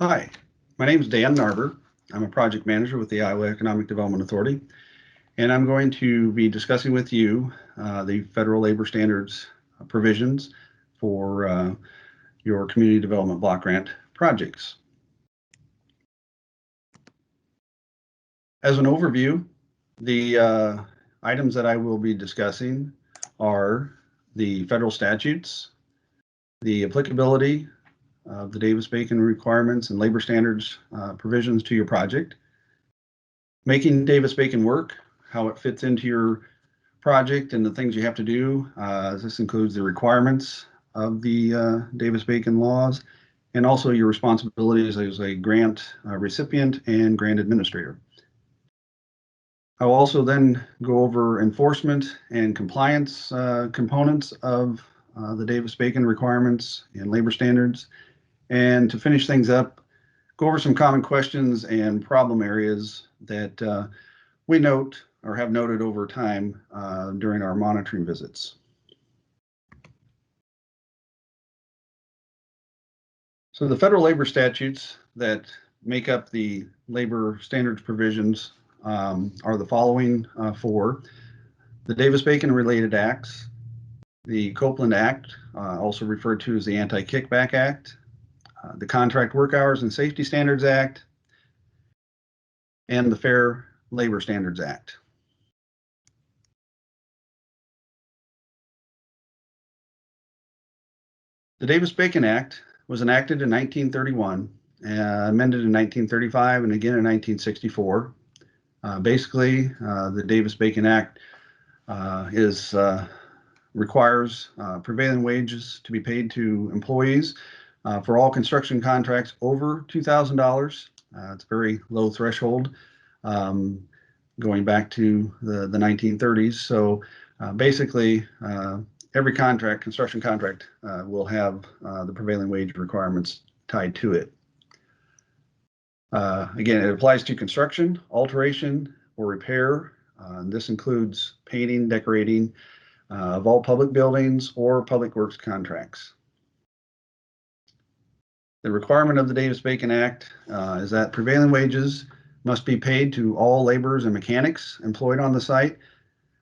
Hi, my name is Dan Narber. I'm a project manager with the Iowa Economic Development Authority, and I'm going to be discussing with you the federal labor standards provisions for your community development block grant projects. As an overview, the items that I will be discussing are the federal statutes, the applicability of the Davis-Bacon requirements and labor standards provisions to your project, making Davis-Bacon work, how it fits into your project and the things you have to do. This includes the requirements of the Davis-Bacon laws and also your responsibilities as a grant recipient and grant administrator. I will also then go over enforcement and compliance components of the Davis-Bacon requirements and labor standards. And to finish things up, go over some common questions and problem areas that we note or have noted over time during our monitoring visits. So the federal labor statutes that make up the labor standards provisions are the following four: the Davis-Bacon related acts, the Copeland Act, also referred to as the Anti-Kickback Act, the Contract Work Hours and Safety Standards Act, and the Fair Labor Standards Act. The Davis-Bacon Act was enacted in 1931, amended in 1935, and again in 1964. Basically, the Davis-Bacon Act requires prevailing wages to be paid to employees for all construction contracts over $2,000. It's a very low threshold going back to the 1930s. So basically, every construction contract will have the prevailing wage requirements tied to it. Again, it applies to construction, alteration, or repair. This includes painting, decorating of all public buildings or public works contracts. The requirement of the Davis-Bacon Act is that prevailing wages must be paid to all laborers and mechanics employed on the site,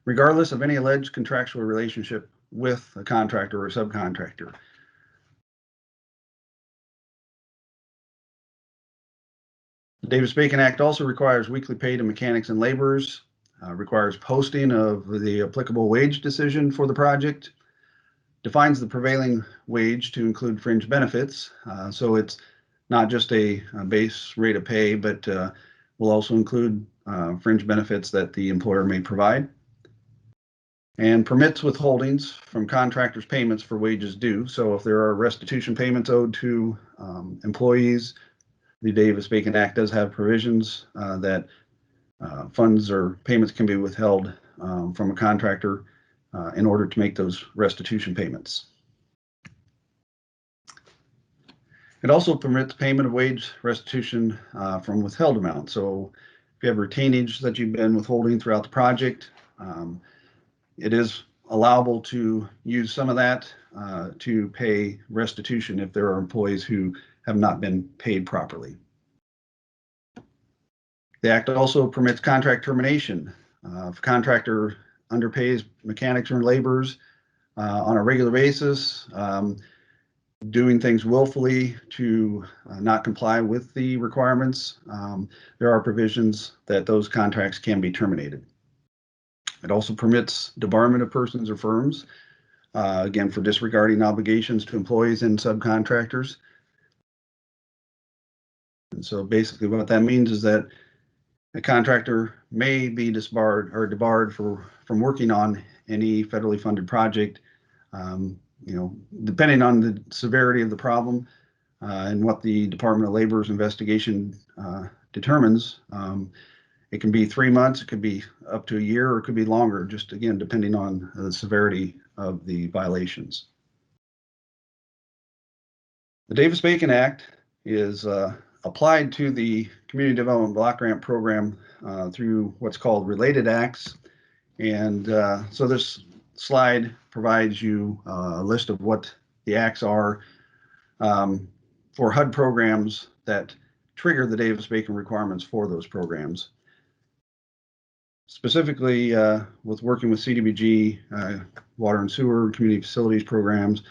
regardless of any alleged contractual relationship with a contractor or subcontractor. The Davis-Bacon Act also requires weekly pay to mechanics and laborers, requires posting of the applicable wage decision for the project, defines the prevailing wage to include fringe benefits. So it's not just a base rate of pay, but will also include fringe benefits that the employer may provide, and permits withholdings from contractors' payments for wages due. So if there are restitution payments owed to employees, the Davis-Bacon Act does have provisions that funds or payments can be withheld from a contractor in order to make those restitution payments. It also permits payment of wage restitution from withheld amounts. So if you have retainage that you've been withholding throughout the project, it is allowable to use some of that to pay restitution if there are employees who have not been paid properly. The Act also permits contract termination. If a contractor underpays mechanics or laborers on a regular basis, doing things willfully to not comply with the requirements, there are provisions that those contracts can be terminated. It also permits debarment of persons or firms, again, for disregarding obligations to employees and subcontractors. And so basically what that means is that a contractor may be disbarred or debarred from working on any federally funded project, depending on the severity of the problem and what the Department of Labor's investigation determines. It can be 3 months, it could be up to a year, or it could be longer, just again, depending on the severity of the violations. The Davis-Bacon Act is applied to the Community Development Block Grant Program through what's called related acts. And so this slide provides you a list of what the acts are for HUD programs that trigger the Davis-Bacon requirements for those programs. Specifically, with working with CDBG, water and sewer, community facilities programs,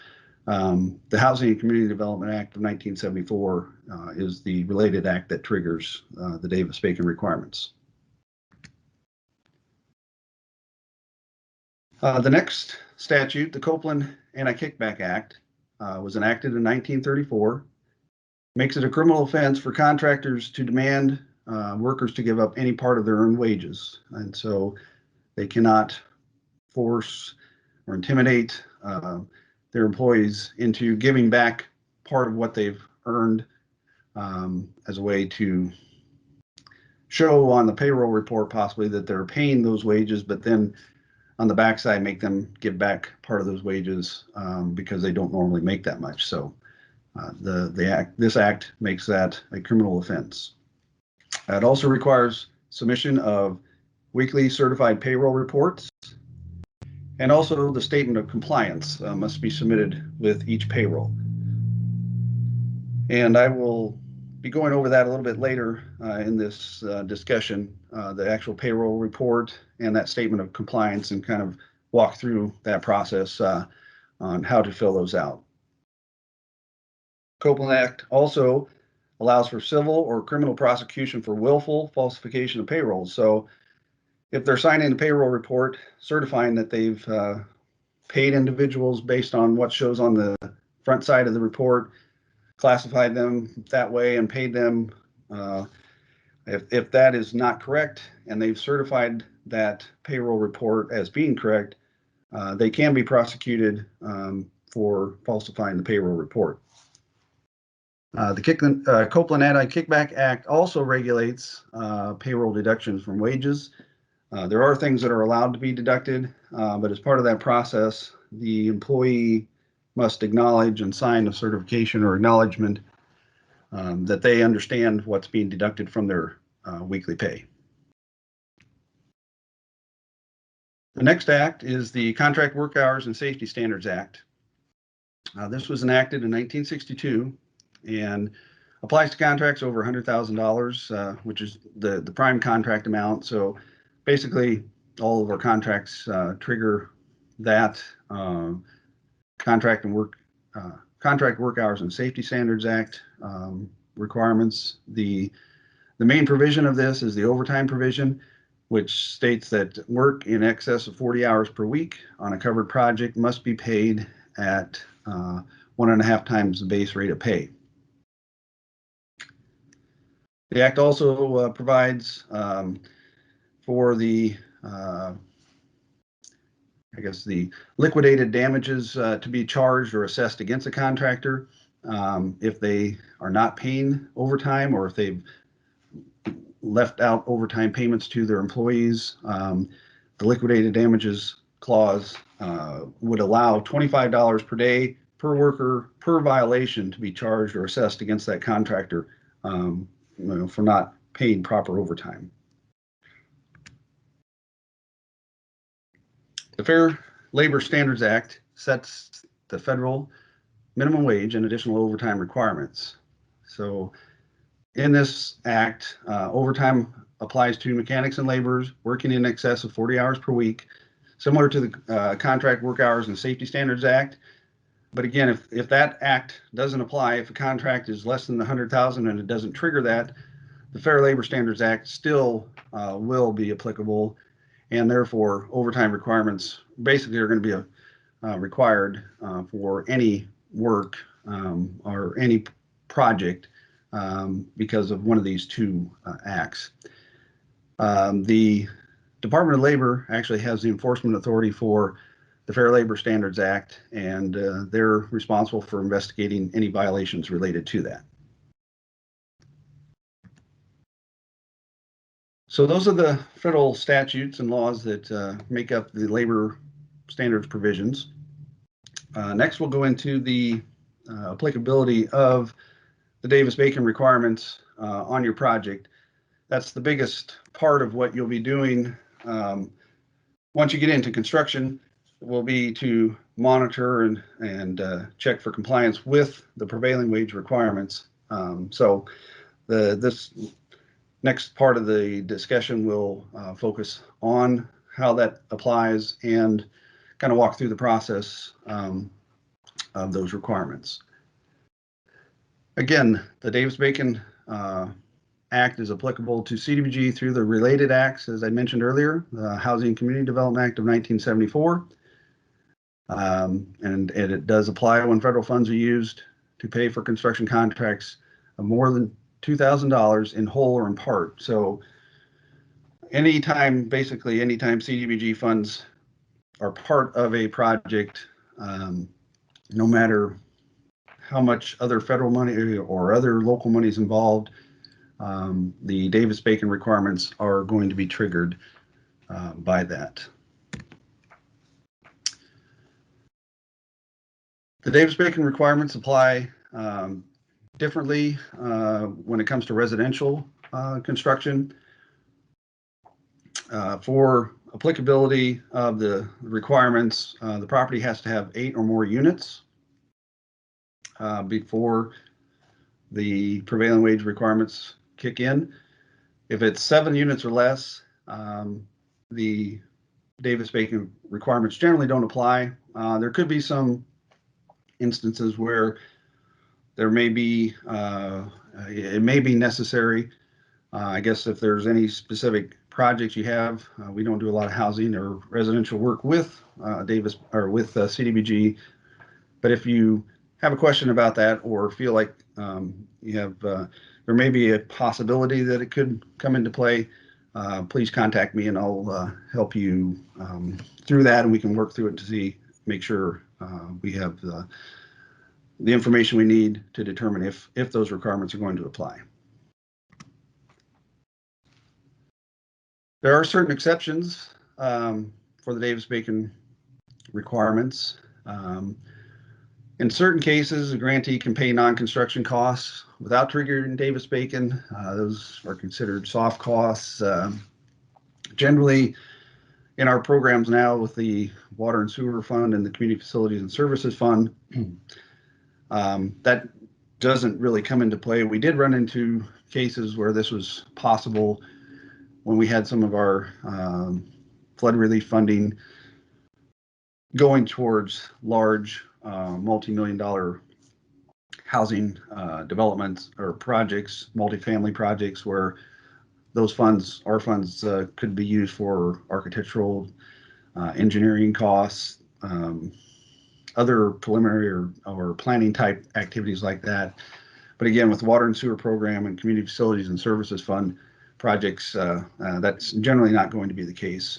the Housing and Community Development Act of 1974 is the related act that triggers the Davis-Bacon requirements. The next statute, the Copeland Anti-Kickback Act, was enacted in 1934. Makes it a criminal offense for contractors to demand workers to give up any part of their earned wages. And so they cannot force or intimidate their employees into giving back part of what they've earned as a way to show on the payroll report possibly that they're paying those wages, but then on the backside make them give back part of those wages because they don't normally make that much. So this act makes that a criminal offense. It also requires submission of weekly certified payroll reports, and also the statement of compliance must be submitted with each payroll. And I will be going over that a little bit later in this discussion, the actual payroll report and that statement of compliance, and kind of walk through that process on how to fill those out. Copeland Act also allows for civil or criminal prosecution for willful falsification of payrolls. So if they're signing a payroll report certifying that they've paid individuals based on what shows on the front side of the report, classified them that way and paid them, if that is not correct and they've certified that payroll report as being correct, they can be prosecuted for falsifying the payroll report. The Copeland Anti-Kickback Act also regulates payroll deductions from wages. There are things that are allowed to be deducted, but as part of that process, the employee must acknowledge and sign a certification or acknowledgement that they understand what's being deducted from their weekly pay. The next act is the Contract Work Hours and Safety Standards Act. This was enacted in 1962 and applies to contracts over $100,000, which is the prime contract amount. So basically, all of our contracts trigger that Contract Work Hours and Safety Standards Act requirements. The main provision of this is the overtime provision, which states that work in excess of 40 hours per week on a covered project must be paid at 1.5 times the base rate of pay. The Act also provides for the the liquidated damages to be charged or assessed against a contractor if they are not paying overtime, or if they've left out overtime payments to their employees. The liquidated damages clause would allow $25 per day per worker per violation to be charged or assessed against that contractor for not paying proper overtime. The Fair Labor Standards Act sets the federal minimum wage and additional overtime requirements. So in this act, overtime applies to mechanics and laborers working in excess of 40 hours per week, similar to the Contract Work Hours and Safety Standards Act. But again, if that act doesn't apply, if a contract is less than $100,000 and it doesn't trigger that, the Fair Labor Standards Act still will be applicable, and therefore overtime requirements basically are going to be required for any work or any project because of one of these two acts. The Department of Labor actually has the enforcement authority for the Fair Labor Standards Act, and they're responsible for investigating any violations related to that. So those are the federal statutes and laws that make up the labor standards provisions. Next, we'll go into the applicability of the Davis-Bacon requirements on your project. That's the biggest part of what you'll be doing once you get into construction. Will be to monitor and check for compliance with the prevailing wage requirements So this next part of the discussion will focus on how that applies and kind of walk through the process of those requirements. Again, the Davis-Bacon Act is applicable to CDBG through the related acts, as I mentioned earlier, the Housing and Community Development Act of 1974. And it does apply when federal funds are used to pay for construction contracts of more than $2,000 in whole or in part. So basically anytime CDBG funds are part of a project, no matter how much other federal money or other local money is involved, the Davis-Bacon requirements are going to be triggered by that. The Davis-Bacon requirements apply differently when it comes to residential construction. For applicability of the requirements, the property has to have 8 or more units before the prevailing wage requirements kick in. If it's 7 units or less, the Davis-Bacon requirements generally don't apply. There could be some instances where there may be, it may be necessary. I guess if there's any specific projects you have, we don't do a lot of housing or residential work with Davis or with CDBG. But if you have a question about that or feel like you have, there may be a possibility that it could come into play, please contact me and I'll help you through that, and we can work through it to make sure we have the information we need to determine if those requirements are going to apply. There are certain exceptions for the Davis-Bacon requirements. In certain cases, a grantee can pay non-construction costs without triggering Davis-Bacon. Those are considered soft costs. Generally, in our programs now with the Water and Sewer Fund and the Community Facilities and Services Fund, that doesn't really come into play. We did run into cases where this was possible when we had some of our flood relief funding going towards large multi-million-dollar housing developments or projects, multifamily projects, where those funds, our funds, could be used for architectural, engineering costs, other preliminary or planning type activities like that. But again, with the Water and Sewer Program and Community Facilities and Services Fund projects, that's generally not going to be the case.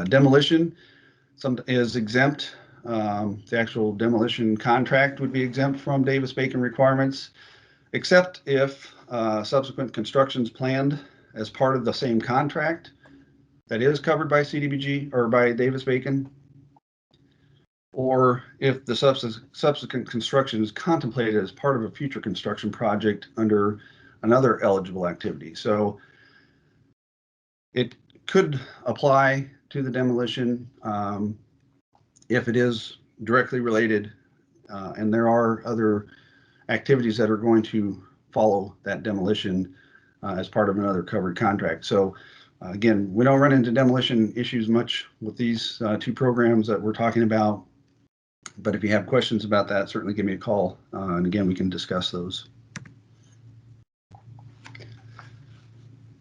Demolition is exempt. The actual demolition contract would be exempt from Davis-Bacon requirements, except if subsequent construction is planned as part of the same contract that is covered by CDBG or by Davis-Bacon, or if the subsequent construction is contemplated as part of a future construction project under another eligible activity. So it could apply to the demolition if it is directly related, and there are other activities that are going to follow that demolition as part of another covered contract. So again, we don't run into demolition issues much with these 2 programs that we're talking about, but if you have questions about that, certainly give me a call, and again, we can discuss those.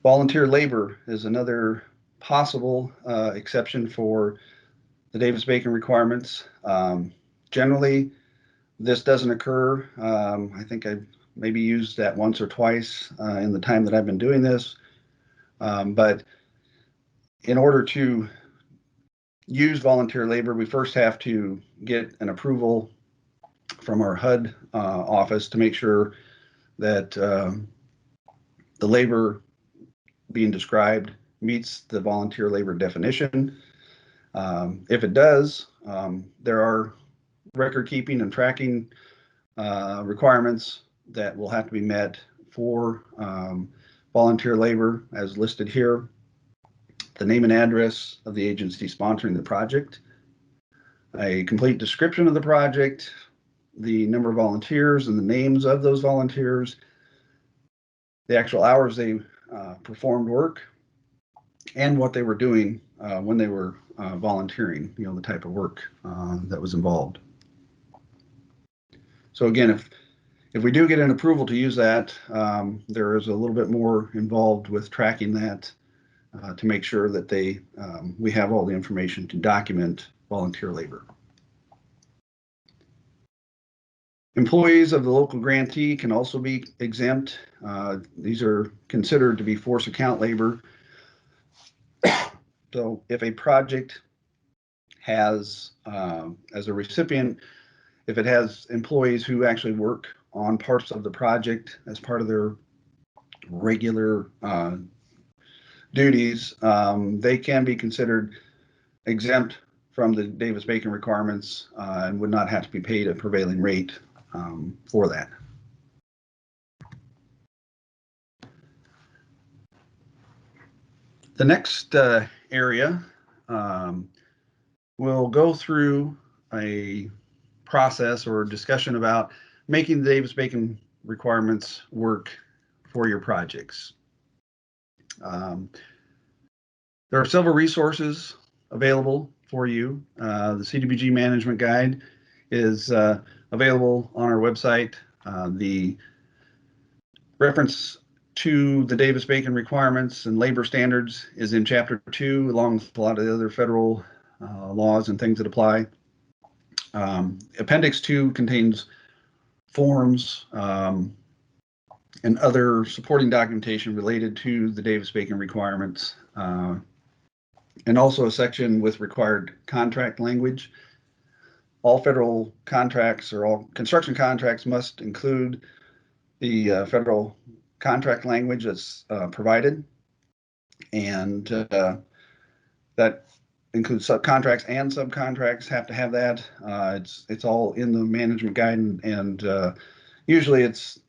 Volunteer labor is another possible exception for the Davis-Bacon requirements. Generally, this doesn't occur. I think I've maybe used that once or twice in the time that I've been doing this. But in order to use volunteer labor, we first have to get an approval from our HUD office to make sure that the labor being described meets the volunteer labor definition. If it does, there are record keeping and tracking requirements that will have to be met for volunteer labor as listed here. The name and address of the agency sponsoring the project, a complete description of the project, the number of volunteers and the names of those volunteers, the actual hours they performed work, and what they were doing when they were volunteering, the type of work that was involved. So again, if we do get an approval to use that, there is a little bit more involved with tracking that to make sure that we have all the information to document volunteer labor. Employees of the local grantee can also be exempt. These are considered to be force account labor. So if a project has, as a recipient, if it has employees who actually work on parts of the project as part of their regular duties, they can be considered exempt from the Davis-Bacon requirements and would not have to be paid a prevailing rate for that. The next area, we'll go through a process or discussion about making the Davis-Bacon requirements work for your projects. There are several resources available for you. The CDBG Management Guide is available on our website. The reference to the Davis-Bacon requirements and labor standards is in Chapter 2, along with a lot of the other federal laws and things that apply. Appendix 2 contains forms and other supporting documentation related to the Davis-Bacon requirements, and also a section with required contract language. All federal contracts or all construction contracts must include the federal contract language that's provided, and that includes subcontracts and subcontracts have to have that. It's all in the management guide, and usually it's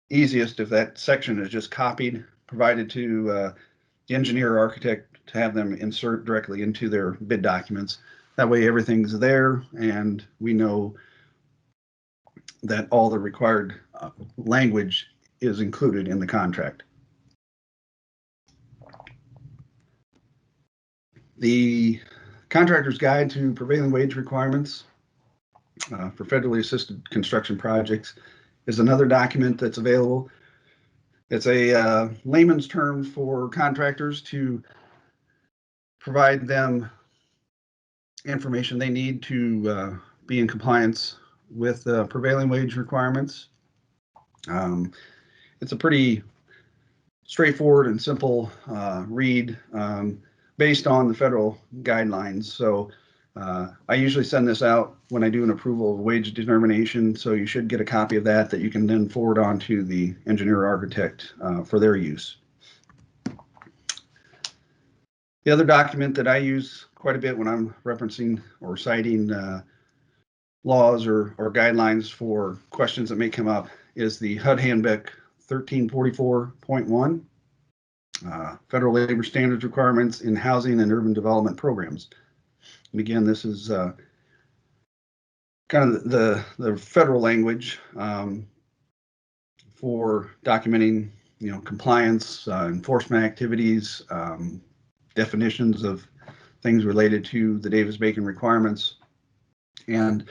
easiest if that section is just copied, provided to the engineer or architect to have them insert directly into their bid documents. That way everything's there and we know that all the required language is included in the contract. The Contractor's Guide to Prevailing Wage Requirements for Federally Assisted Construction Projects is another document that's available. It's a layman's term for contractors to provide them information they need to be in compliance with prevailing wage requirements. It's a pretty straightforward and simple read based on the federal guidelines. So I usually send this out when I do an approval of wage determination. So you should get a copy of that you can then forward on to the engineer or architect for their use. The other document that I use quite a bit when I'm referencing or citing laws or guidelines for questions that may come up is the HUD Handbook 1344.1, Federal Labor Standards Requirements in Housing and Urban Development Programs. And again, this is kind of the federal language for documenting, compliance, enforcement activities, definitions of things related to the Davis-Bacon requirements. And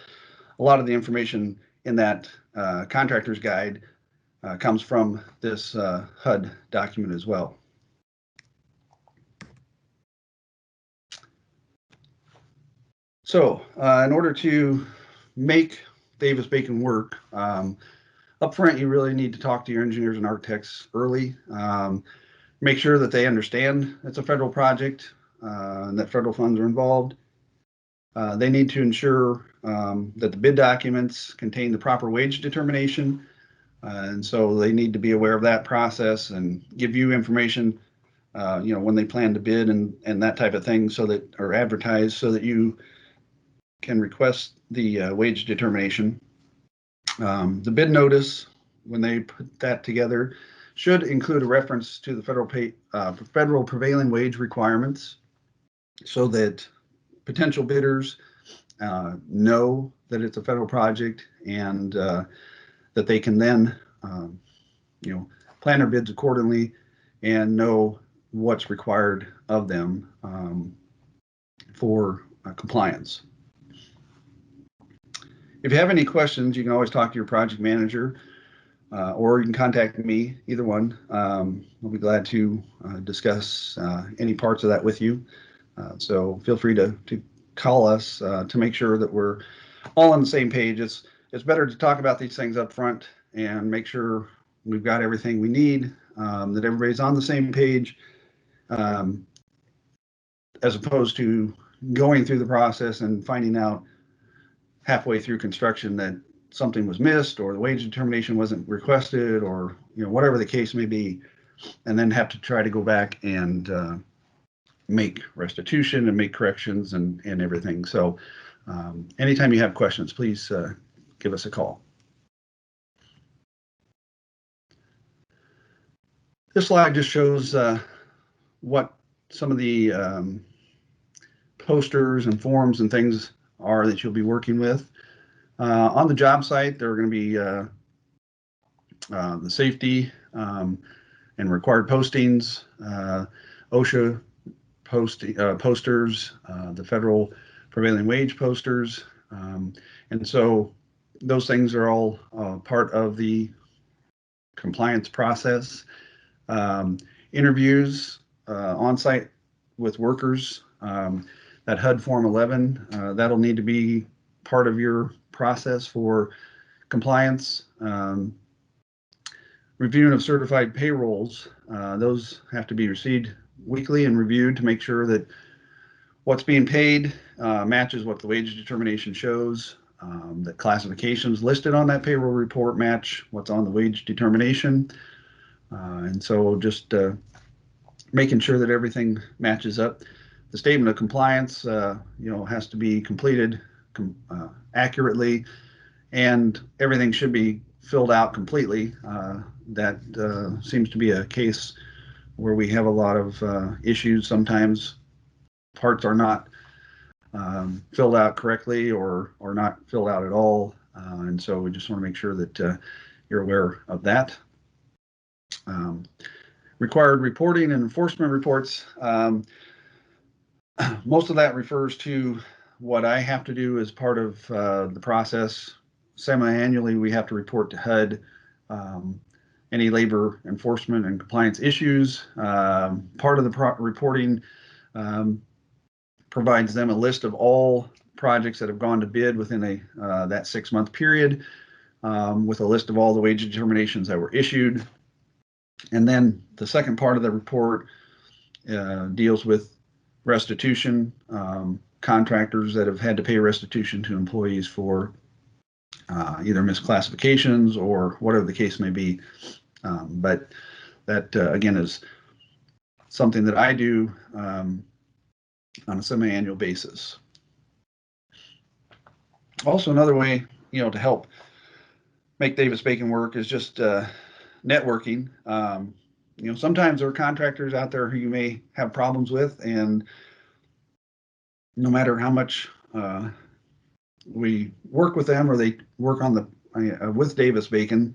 a lot of the information in that contractor's guide comes from this HUD document as well. So in order to make Davis-Bacon work, up front, you really need to talk to your engineers and architects early. Make sure that they understand it's a federal project and that federal funds are involved. They need to ensure that the bid documents contain the proper wage determination. And so they need to be aware of that process and give you information, when they plan to bid and that type of thing, so that, or advertise, so that you can request the wage determination. The bid notice, when they put that together, should include a reference to the federal prevailing wage requirements, so that potential bidders know that it's a federal project, and that they can then, plan their bids accordingly and know what's required of them for compliance. If you have any questions, you can always talk to your project manager, or you can contact me, either one. I'll be glad to discuss any parts of that with you. So feel free to call us to make sure that we're all on the same page. It's better to talk about these things up front and make sure we've got everything we need, that everybody's on the same page, as opposed to going through the process and finding out halfway through construction that something was missed, or the wage determination wasn't requested, or whatever the case may be, and then have to try to go back and make restitution and make corrections and everything. So anytime you have questions, please give us a call. This slide just shows what some of the posters and forms and things are that you'll be working with. On the job site, there are going to be the safety and required postings, OSHA posters, the federal prevailing wage posters. And so those things are all part of the compliance process. Interviews on site with workers, that HUD Form 11, that'll need to be part of your process for compliance. Reviewing of certified payrolls, those have to be received weekly and reviewed to make sure that what's being paid matches what the wage determination shows, that classifications listed on that payroll report match what's on the wage determination. And so just making sure that everything matches up. The statement of compliance, has to be completed accurately, and everything should be filled out completely. That seems to be a case where we have a lot of issues. Sometimes parts are not filled out correctly, or not filled out at all. And so we just want to make sure that you're aware of that. Required reporting and enforcement reports. Most of that refers to what I have to do as part of the process. Semi-annually, we have to report to HUD any labor enforcement and compliance issues. Part of the reporting provides them a list of all projects that have gone to bid within that 6-month period, with a list of all the wage determinations that were issued. And then the second part of the report deals with restitution, contractors that have had to pay restitution to employees for either misclassifications or whatever the case may be. But that, again, is something that I do on a semi-annual basis. Also, another way, to help make Davis-Bacon work is just networking. Sometimes there are contractors out there who you may have problems with, and no matter how much we work with them, or they work on with Davis-Bacon,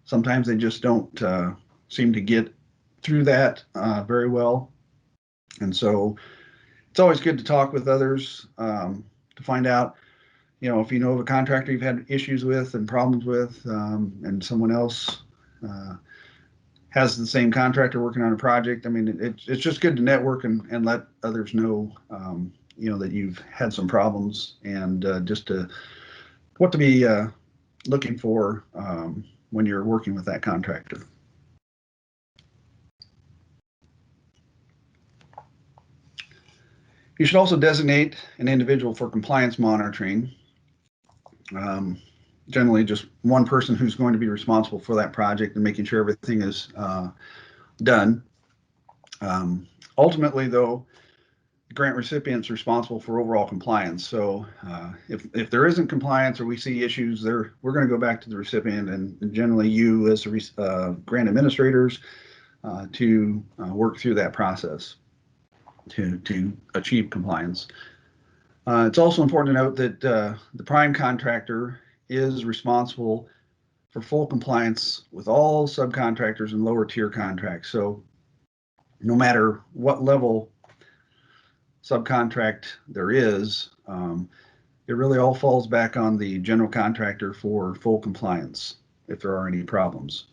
sometimes they just don't seem to get through that very well. And so it's always good to talk with others to find out, if you know of a contractor you've had issues with and problems with, and someone else has the same contractor working on a project. I mean, it's just good to network and let others know, that you've had some problems, and just what to be looking for when you're working with that contractor. You should also designate an individual for compliance monitoring. Generally just one person who's going to be responsible for that project and making sure everything is done. Ultimately, though, the grant recipient's responsible for overall compliance. So if there isn't compliance, or we see issues there, we're going to go back to the recipient, and generally you as the grant administrators to work through that process to achieve compliance. It's also important to note that the prime contractor is responsible for full compliance with all subcontractors and lower tier contracts. So no matter what level subcontract there is, it really all falls back on the general contractor for full compliance if there are any problems.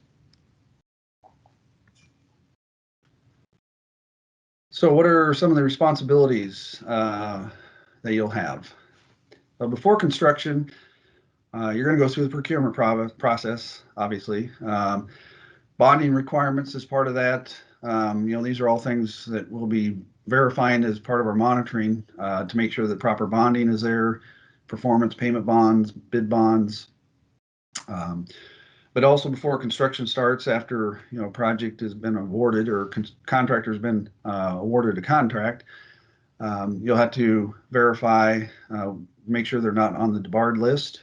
So what are some of the responsibilities that you'll have? Well, before construction, you're going to go through the procurement process, obviously. Bonding requirements is part of that. These are all things that we'll be verifying as part of our monitoring to make sure that proper bonding is there, performance payment bonds, bid bonds. But also before construction starts, after a project has been awarded or contractor has been awarded a contract, you'll have to verify, make sure they're not on the debarred list.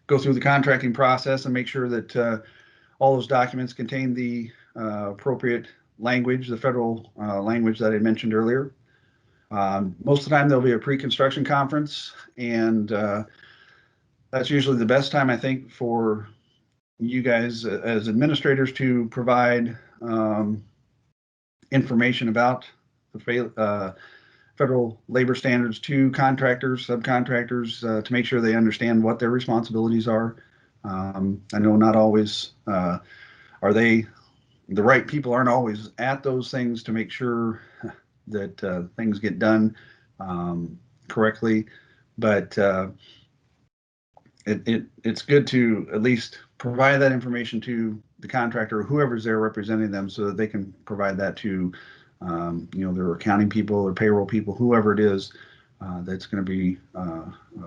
Go through the contracting process and make sure that all those documents contain the appropriate language, the federal language that I mentioned earlier. Most of the time there'll be a pre-construction conference, and that's usually the best time, I think, for you guys as administrators to provide information about the federal labor standards to contractors, subcontractors, to make sure they understand what their responsibilities are. I know not always are they, the right people aren't always at those things to make sure that things get done correctly, but it's good to at least provide that information to the contractor or whoever's there representing them so that they can provide that to their accounting people or payroll people, whoever it is that's going to be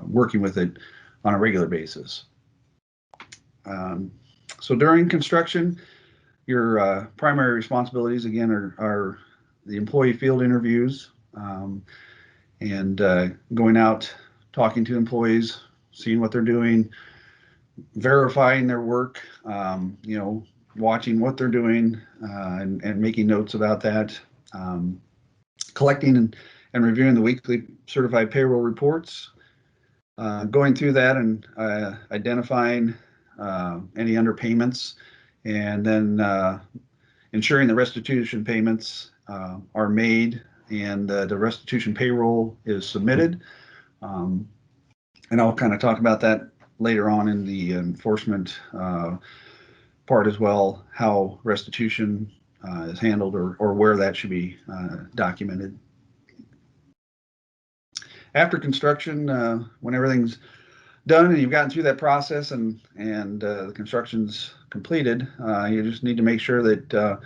working with it on a regular basis. So during construction, your primary responsibilities, again, are the employee field interviews and going out, talking to employees, seeing what they're doing, verifying their work, watching what they're doing and making notes about that, collecting and reviewing the weekly certified payroll reports, going through that and identifying any underpayments, and then ensuring the restitution payments are made and the restitution payroll is submitted. And I'll kind of talk about that later on in the enforcement part as well, how restitution is handled or where that should be documented. After construction, when everything's done and you've gotten through that process and the construction's completed, you just need to make sure that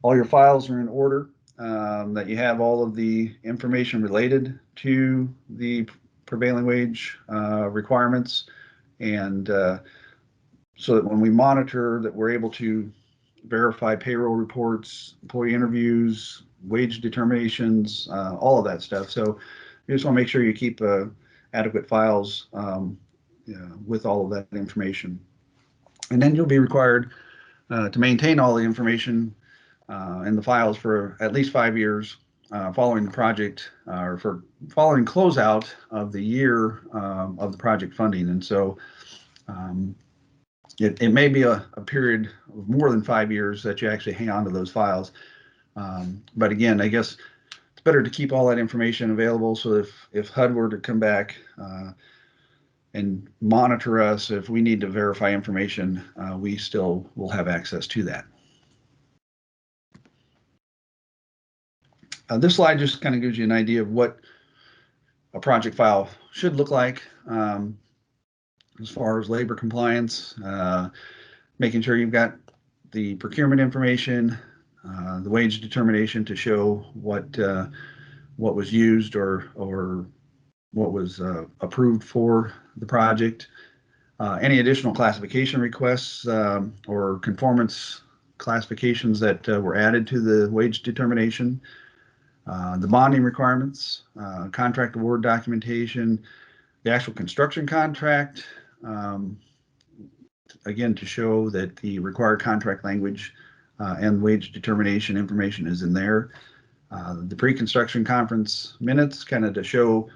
all your files are in order, that you have all of the information related to the prevailing wage requirements, and so that when we monitor that we're able to verify payroll reports, employee interviews, wage determinations, all of that stuff. So you just want to make sure you keep adequate files with all of that information. And then you'll be required to maintain all the information in the files for at least 5 years following the project or for following closeout of the year of the project funding. And so it may be a period of more than 5 years that you actually hang on to those files. But again, I guess it's better to keep all that information available, so if HUD were to come back and monitor us, if we need to verify information, we still will have access to that. This slide just kind of gives you an idea of what a project file should look like as far as labor compliance, making sure you've got the procurement information, the wage determination to show what was used or what was approved for the project, any additional classification requests or conformance classifications that were added to the wage determination, the bonding requirements, contract award documentation, the actual construction contract, again, to show that the required contract language and wage determination information is in there. The pre-construction conference minutes, kind of to show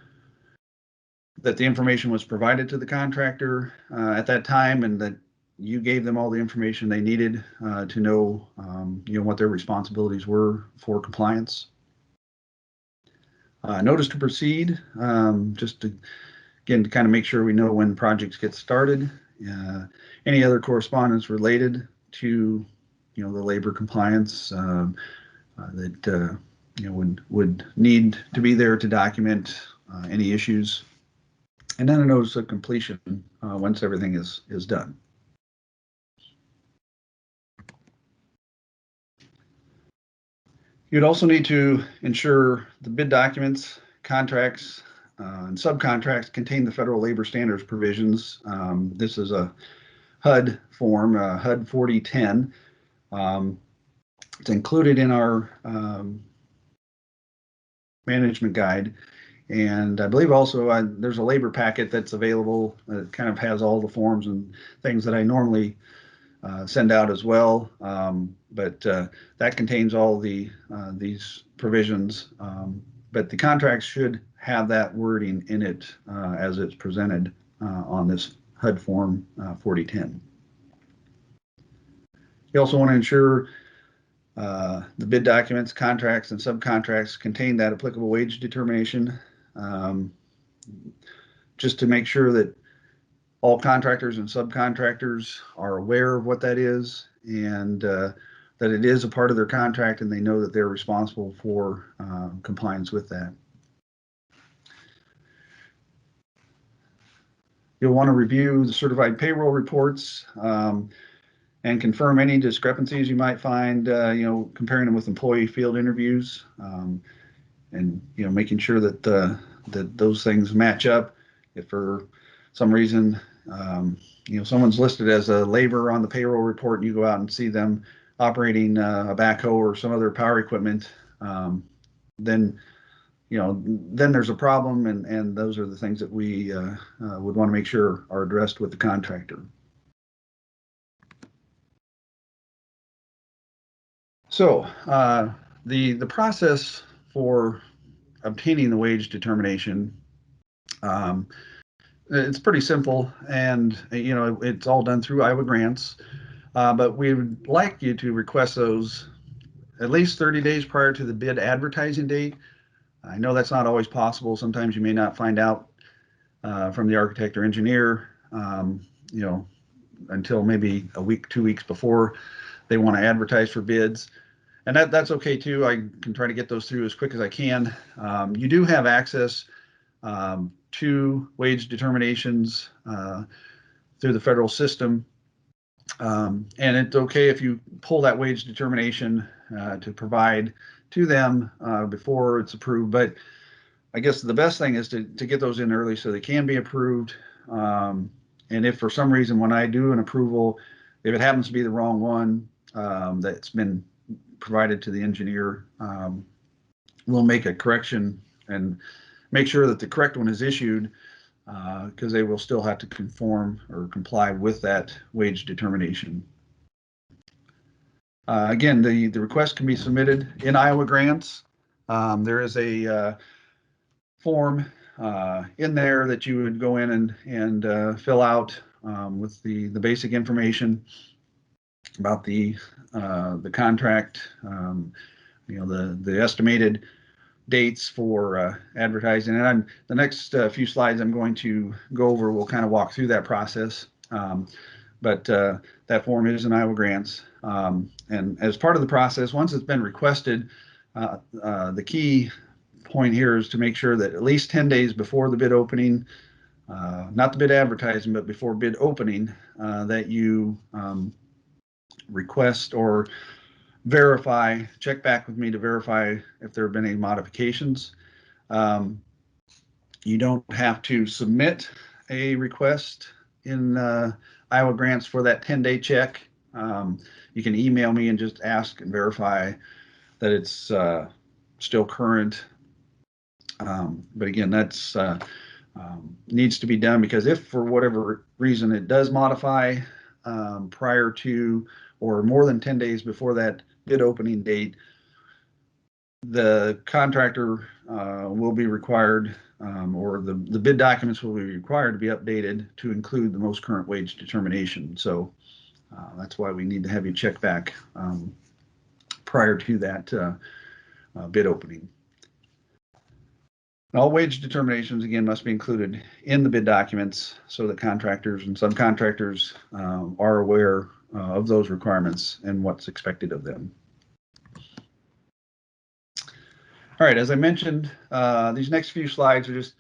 that the information was provided to the contractor at that time, and that you gave them all the information they needed to know, what their responsibilities were for compliance. Notice to proceed, just to, again, to kind of make sure we know when projects get started. Any other correspondence related to, the labor compliance that would need to be there to document any issues, and then a notice of completion once everything is done. You'd also need to ensure the bid documents, contracts, and subcontracts contain the federal labor standards provisions. This is a HUD form, HUD 4010. It's included in our management guide. And I believe also there's a labor packet that's available that kind of has all the forms and things that I normally send out as well. But that contains all these provisions. But the contracts should have that wording in it as it's presented on this HUD form 4010. You also want to ensure the bid documents, contracts, and subcontracts contain that applicable wage determination, just to make sure that all contractors and subcontractors are aware of what that is, and that it is a part of their contract and they know that they're responsible for compliance with that. You'll want to review the certified payroll reports and confirm any discrepancies you might find, comparing them with employee field interviews, and making sure that that those things match up. If for some reason someone's listed as a laborer on the payroll report and you go out and see them operating a backhoe or some other power equipment, then there's a problem, and those are the things that we would want to make sure are addressed with the contractor. So the process for obtaining the wage determination, it's pretty simple, and it's all done through Iowa grants, but we would like you to request those at least 30 days prior to the bid advertising date. I know that's not always possible. Sometimes you may not find out from the architect or engineer, until maybe a week, 2 weeks before they want to advertise for bids. And that's okay too. I can try to get those through as quick as I can. You do have access to wage determinations through the federal system. And it's okay if you pull that wage determination to provide to them before it's approved. But I guess the best thing is to get those in early so they can be approved. And if for some reason when I do an approval, if it happens to be the wrong one that's been provided to the engineer, we'll make a correction and make sure that the correct one is issued, because they will still have to conform or comply with that wage determination. Again, the request can be submitted in Iowa grants. There is a form in there that you would go in and fill out with the basic information about the contract, the estimated dates for advertising. And the next few slides I'm going to go over, we'll kind of walk through that process. But that form is in Iowa grants. And as part of the process, once it's been requested, the key point here is to make sure that at least 10 days before the bid opening, not the bid advertising, but before bid opening, that you request or verify, check back with me to verify if there have been any modifications. You don't have to submit a request in Iowa grants for that 10-day check. You can email me and just ask and verify that it's still current. But again, that's needs to be done, because if for whatever reason it does modify prior to or more than 10 days before that bid opening date, the contractor will be required, or the bid documents will be required to be updated to include the most current wage determination. So that's why we need to have you check back prior to that bid opening. All wage determinations, again, must be included in the bid documents so that contractors and subcontractors are aware of those requirements and what's expected of them. All right, as I mentioned, these next few slides are just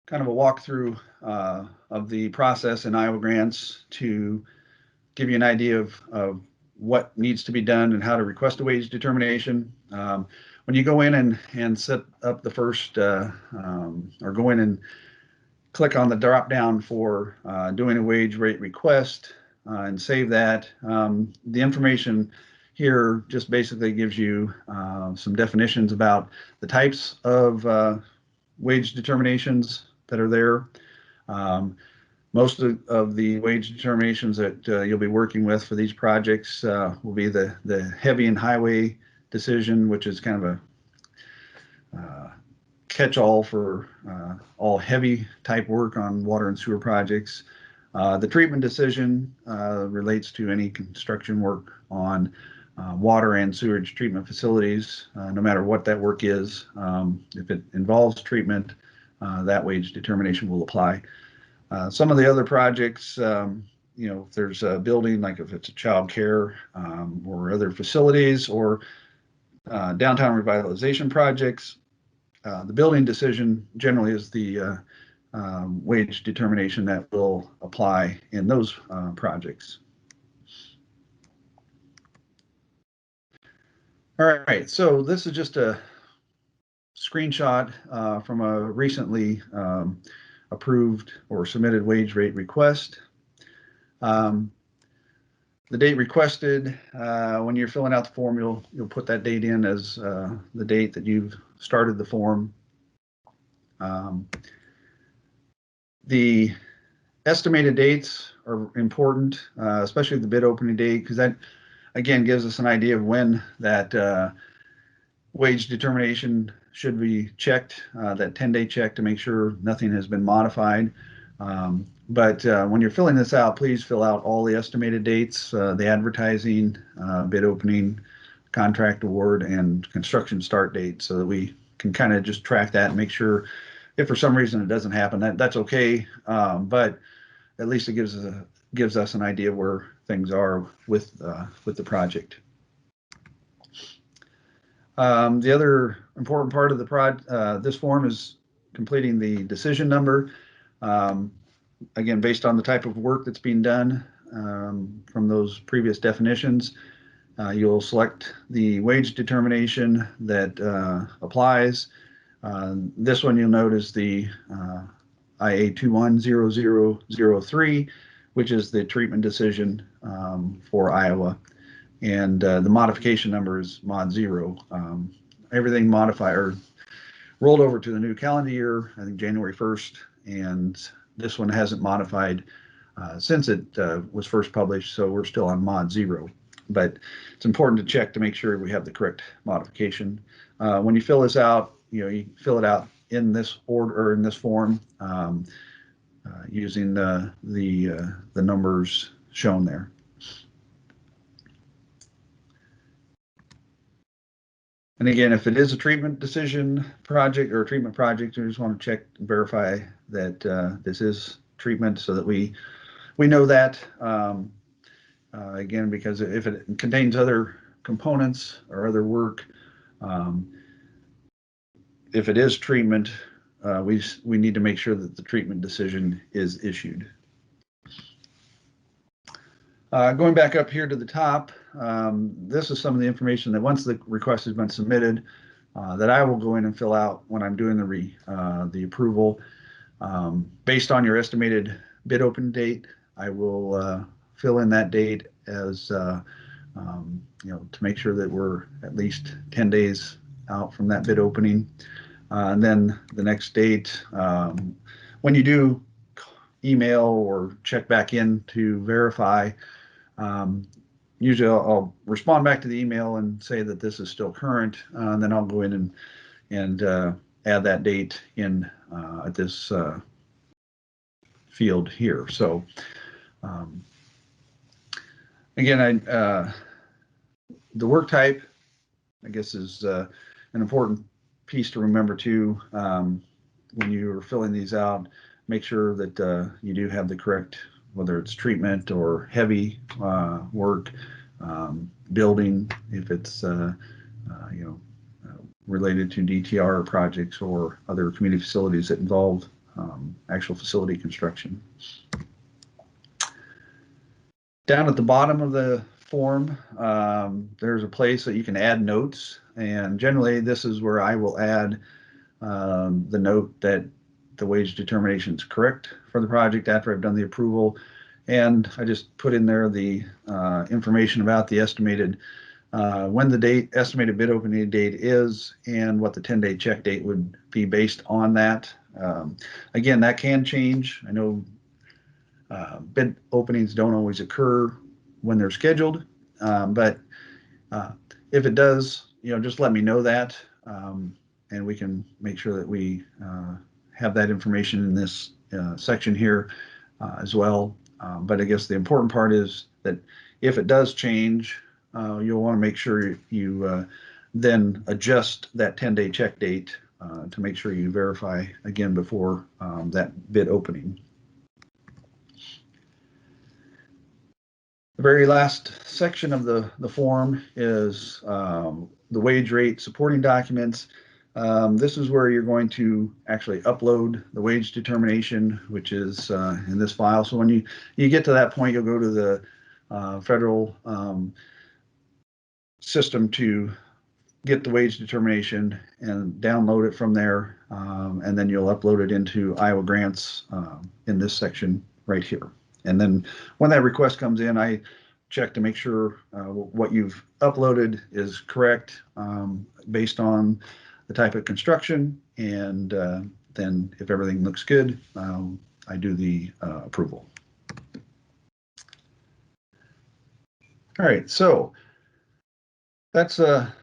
kind of a walkthrough of the process in Iowa grants to give you an idea of what needs to be done and how to request a wage determination. When you go in and set up the first, or go in and click on the drop down for doing a wage rate request and save that, the information here just basically gives you some definitions about the types of wage determinations that are there. Most of the wage determinations that you'll be working with for these projects will be the heavy and highway decision, which is kind of a catch-all for all heavy type work on water and sewer projects. The treatment decision relates to any construction work on water and sewage treatment facilities, no matter what that work is. If it involves treatment, that wage determination will apply. Some of the other projects, if there's a building, like if it's a child care or other facilities or downtown revitalization projects, the building decision generally is the wage determination that will apply in those projects. All right, so this is just a screenshot from a recently approved or submitted wage rate request. The date requested, when you're filling out the form, you'll put that date in as the date that you've started the form. The estimated dates are important, especially the bid opening date, because that again gives us an idea of when that wage determination should be checked, that 10-day check to make sure nothing has been modified. But when you're filling this out, please fill out all the estimated dates, the advertising, bid opening, contract award, and construction start date, so that we can kind of just track that and make sure if for some reason it doesn't happen, that's okay. But at least it gives us an idea of where things are with the project. The other important part of this form is completing the decision number. Again, based on the type of work that's being done from those previous definitions, you'll select the wage determination that applies. This one you'll note is the IA 210003, which is the treatment decision for Iowa. And the modification number is mod 0. Everything modified or rolled over to the new calendar year, I think January 1st, and this one hasn't modified since it was first published, so we're still on mod 0. But it's important to check to make sure we have the correct modification. When you fill this out, you fill it out in this order or in this form using the numbers shown there. And again, if it is a treatment decision project or a treatment project, you just want to check and verify that this is treatment so that we know that. Again, because if it contains other components or other work, if it is treatment, we need to make sure that the treatment decision is issued. Going back up here to the top, this is some of the information that once the request has been submitted, that I will go in and fill out when I'm doing the approval. Based on your estimated bid open date, I will fill in that date as to make sure that we're at least 10 days out from that bid opening. And then the next date, when you do email or check back in to verify, usually I'll respond back to the email and say that this is still current, and then I'll go in and add that date in at this field here. So again, the work type, I guess, is an important piece to remember too. When you're filling these out, make sure that you do have the correct, whether it's treatment or heavy work, building, if it's related to DTR projects or other community facilities that involve actual facility construction. Down at the bottom of the form, there's a place that you can add notes, and generally this is where I will add the note that the wage determination is correct for the project after I've done the approval, and I just put in there the information about the estimated when the estimated bid opening date is and what the 10-day check date would be based on that. Again, that can change. I know bid openings don't always occur when they're scheduled, but if it does, just let me know that, and we can make sure that we have that information in this section here as well. But I guess the important part is that if it does change, you'll want to make sure you then adjust that 10-day check date to make sure you verify again before that bid opening. The very last section of the form is the wage rate supporting documents. This is where you're going to actually upload the wage determination, which is in this file. So when you get to that point, you'll go to the federal system to get the wage determination and download it from there, and then you'll upload it into Iowa Grants in this section right here. And then when that request comes in, I check to make sure what you've uploaded is correct based on the type of construction, and then if everything looks good, I do the approval. All right, so that's a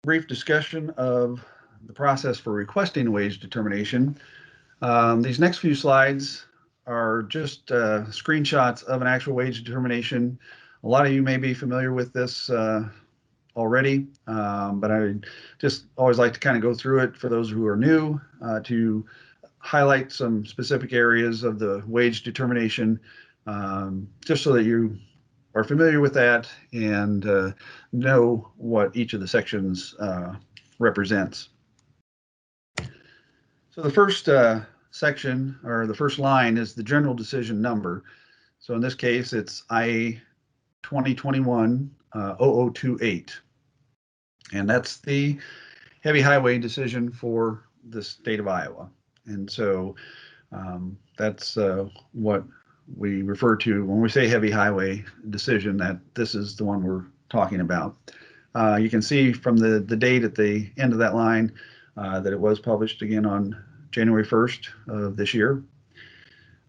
brief discussion of the process for requesting wage determination. These next few slides are just screenshots of an actual wage determination. A lot of you may be familiar with this already, but I just always like to kind of go through it for those who are new to highlight some specific areas of the wage determination, just so that you are familiar with that and know what each of the sections represents. So the first section, or the first line, is the general decision number. So in this case, it's IA 2021-0028. And that's the heavy highway decision for the state of Iowa. And so that's what we refer to when we say heavy highway decision, that this is the one we're talking about. You can see from the date at the end of that line that it was published again on January 1st of this year.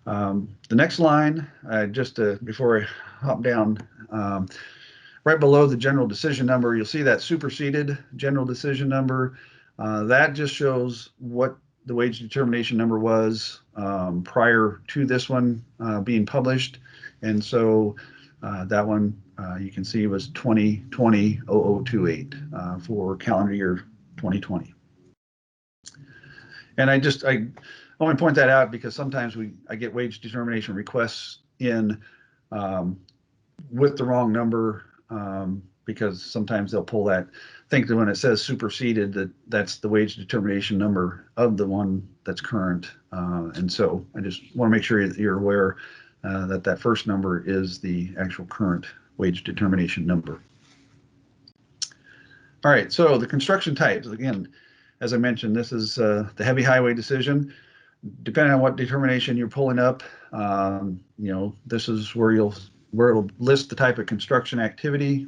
The next line, just before I hop down, right below the general decision number, you'll see that superseded general decision number. That just shows what the wage determination number was prior to this one being published. And so that one you can see was 2020-0028 for calendar year 2020. And I only point that out because sometimes I get wage determination requests in with the wrong number, because sometimes they'll pull that, think that when it says superseded, that's the wage determination number of the one that's current. And so I just want to make sure that you're aware that first number is the actual current wage determination number. All right, so the construction types, again, as I mentioned, this is the heavy highway decision. Depending on what determination you're pulling up, this is where it'll list the type of construction activity,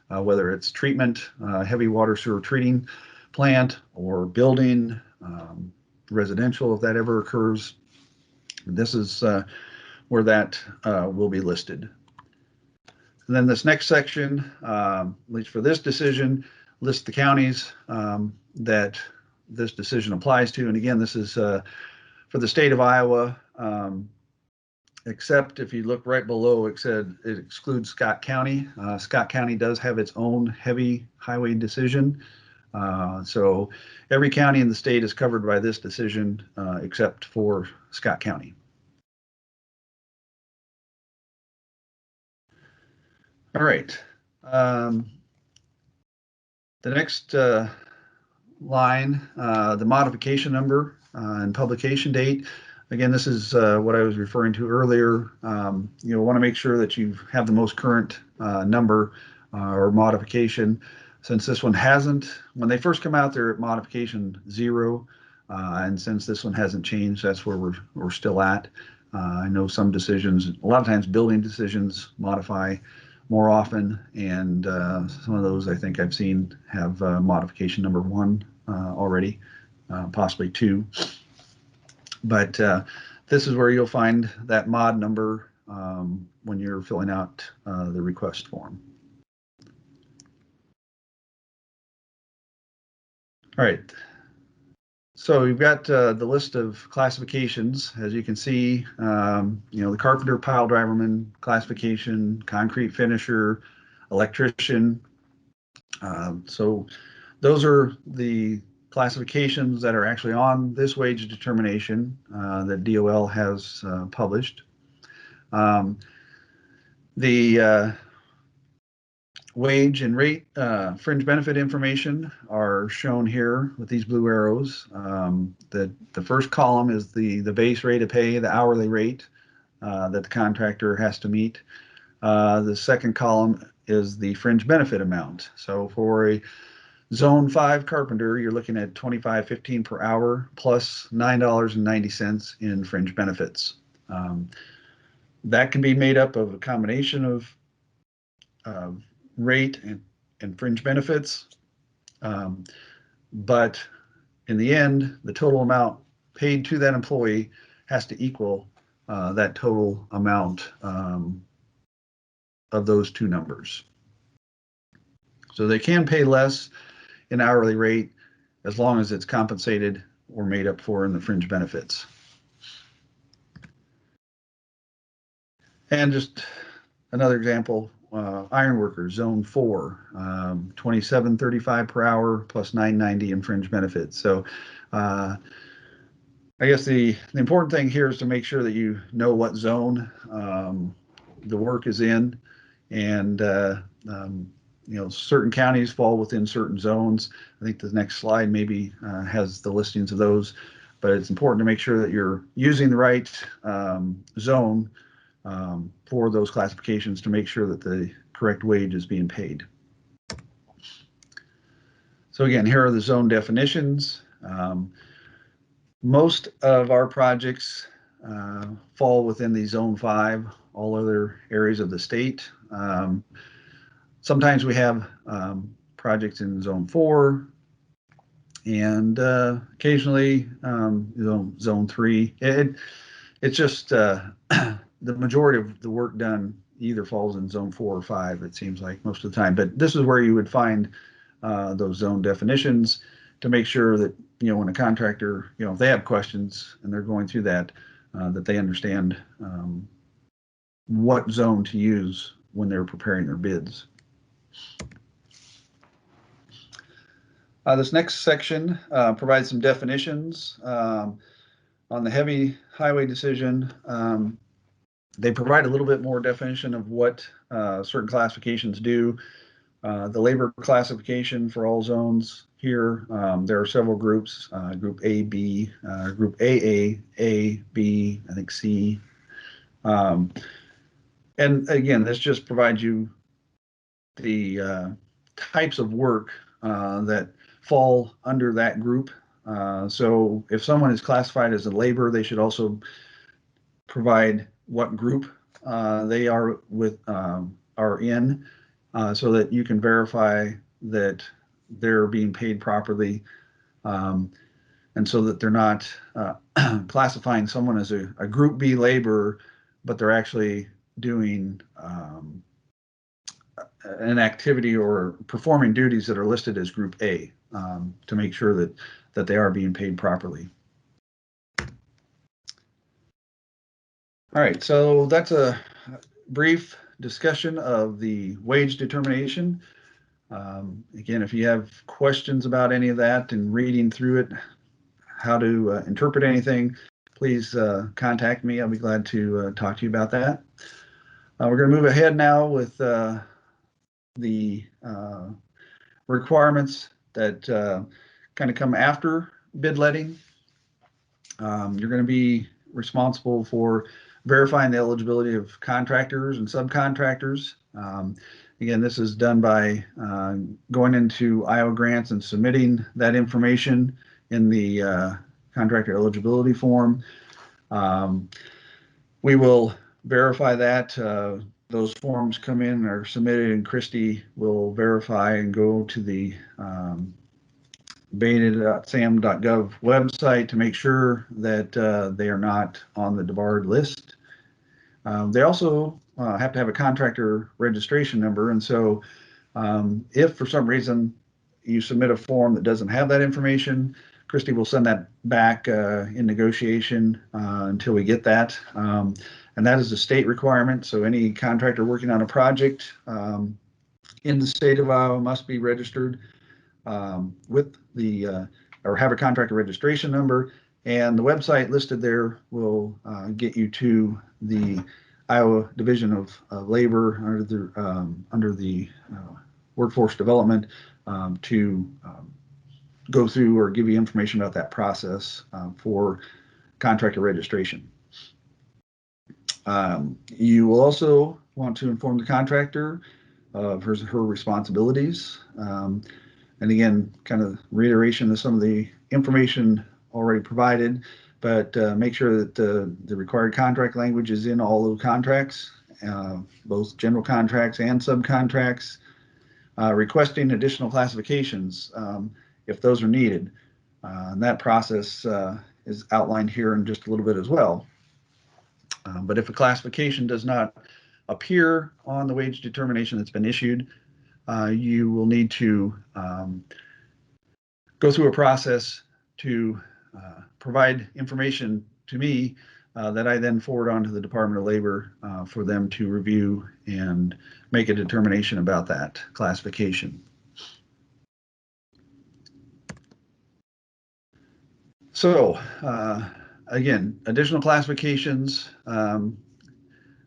whether it's treatment, heavy water sewer treating plant, or building, residential, if that ever occurs. This is where that will be listed. And then this next section, at least for this decision, lists the counties that this decision applies to. And again, this is for the state of Iowa, except if you look right below, it said it excludes Scott County. Scott County does have its own heavy highway decision. So every county in the state is covered by this decision except for Scott County. All right. The next line, the modification number and publication date. Again, this is what I was referring to earlier. You'll want to make sure that you have the most current number or modification. Since this one hasn't, when they first come out, they're at modification 0. And since this one hasn't changed, that's where we're still at. I know some decisions, a lot of times building decisions modify more often, and some of those I think I've seen have modification number 1 already, possibly 2. But this is where you'll find that mod number when you're filling out the request form. All right. So you've got the list of classifications. As you can see, the carpenter, pile driverman classification, concrete finisher, electrician. So those are the classifications that are actually on this wage determination that DOL has published. The wage and rate fringe benefit information are shown here with these blue arrows. The first column is the base rate of pay, the hourly rate that the contractor has to meet. The second column is the fringe benefit amount. So for a Zone 5 carpenter, you're looking at $25.15 per hour plus $9.90 in fringe benefits. That can be made up of a combination of rate and fringe benefits. But in the end, the total amount paid to that employee has to equal that total amount of those two numbers. So they can pay less in hourly rate as long as it's compensated or made up for in the fringe benefits. And just another example, iron workers, Zone 4, $27.35 per hour plus $9.90 in fringe benefits. So I guess the important thing here is to make sure that you know what zone the work is in, and certain counties fall within certain zones. I think the next slide maybe has the listings of those, but it's important to make sure that you're using the right zone for those classifications to make sure that the correct wage is being paid. So again, here are the zone definitions. Most of our projects fall within the Zone 5, all other areas of the state. Sometimes we have projects in Zone 4 and occasionally Zone 3. It's just the majority of the work done either falls in Zone 4 or 5, it seems like most of the time. But this is where you would find those zone definitions to make sure that, when a contractor, if they have questions and they're going through that, that they understand what zone to use when they're preparing their bids. This next section provides some definitions. On the heavy highway decision, they provide a little bit more definition of what certain classifications do. The labor classification for all zones here, there are several groups, Group A, B, Group AA, A, B, I think C. And again, this just provides you the types of work that fall under that group. So if someone is classified as a labor, they should also provide what group they are in, so that you can verify that they're being paid properly, and so that they're not classifying someone as a Group B laborer, but they're actually doing an activity or performing duties that are listed as Group A, to make sure that they are being paid properly. All right, so that's a brief discussion of the wage determination. Again, if you have questions about any of that and reading through it, how to interpret anything, please contact me. I'll be glad to talk to you about that. We're going to move ahead now with the requirements that kind of come after bid letting. You're going to be responsible for verifying the eligibility of contractors and subcontractors. Again, this is done by going into Iowa grants and submitting that information in the contractor eligibility form. We will verify that. Those forms come in, are submitted, and Christy will verify and go to the beta.sam.gov website to make sure that they are not on the debarred list. They also have to have a contractor registration number, and so if for some reason you submit a form that doesn't have that information, Christy will send that back in negotiation until we get that. And that is a state requirement, so any contractor working on a project in the state of Iowa must be registered with the, or have a contractor registration number, and the website listed there will get you to the Iowa Division of Labor under the Workforce Development to go through or give you information about that process for contractor registration. You will also want to inform the contractor of her responsibilities. And again, kind of reiteration of some of the information already provided, but make sure that the required contract language is in all of the contracts, both general contracts and subcontracts. Requesting additional classifications if those are needed. And that process is outlined here in just a little bit as well. But if a classification does not appear on the wage determination that's been issued, you will need to go through a process to provide information to me that I then forward on to the Department of Labor for them to review and make a determination about that classification. So again, additional classifications are